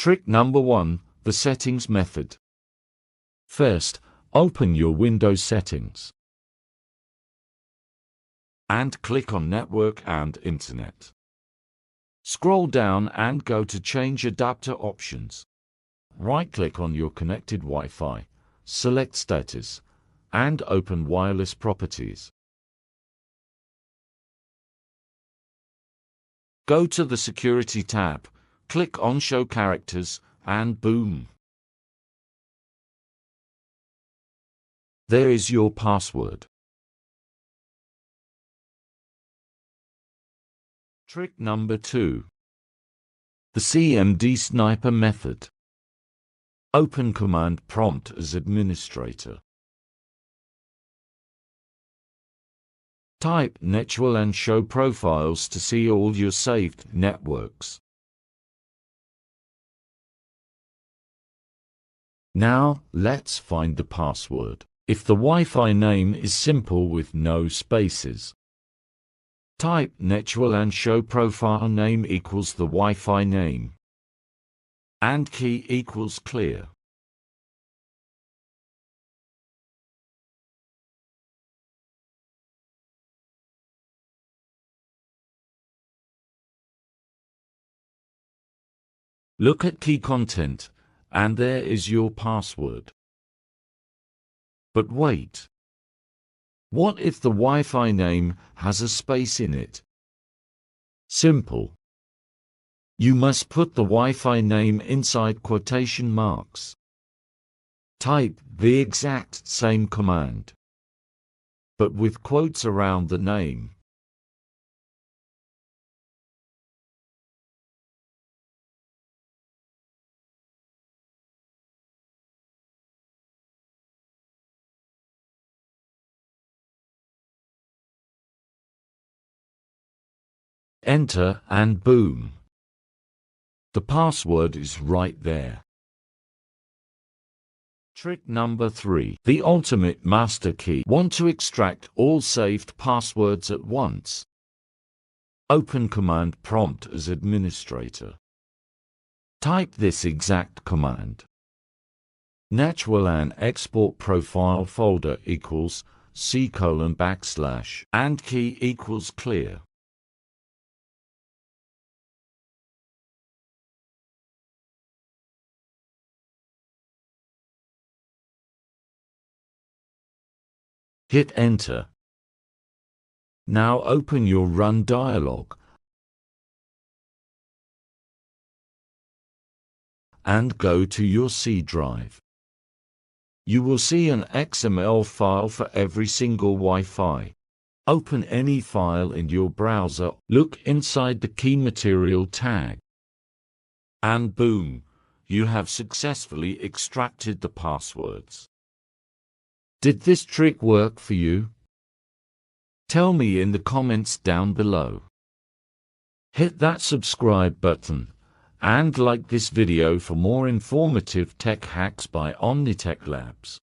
Trick number 1, the settings method. First, open your Windows settings and click on Network and Internet. Scroll down and go to Change Adapter Options. Right-click on your connected Wi-Fi, select Status, and open Wireless Properties. Go to the Security tab, click on Show Characters, and boom! There is your password. Trick number 2. The CMD Sniper method. Open Command Prompt as administrator. Type Netwall and show profiles to see all your saved networks. Now, let's find the password. If the Wi-Fi name is simple with no spaces, type Netwall and show profile name equals the Wi-Fi name, and key equals clear. Look at key content, and there is your password. But wait. What if the Wi-Fi name has a space in it? Simple. You must put the Wi-Fi name inside quotation marks. Type the exact same command, but with quotes around the name. Enter and boom! The password is right there. Trick number 3. The ultimate master key. Want to extract all saved passwords at once? Open Command Prompt as administrator. Type this exact command. Netwall export profile folder equals C:/ and key equals clear. Hit Enter. Now open your Run dialog and go to your C drive. You will see an XML file for every single Wi-Fi. Open any file in your browser, look inside the Key Material tag, and boom! You have successfully extracted the passwords. Did this trick work for you? Tell me in the comments down below. Hit that subscribe button and like this video for more informative tech hacks by OmniTech Labs.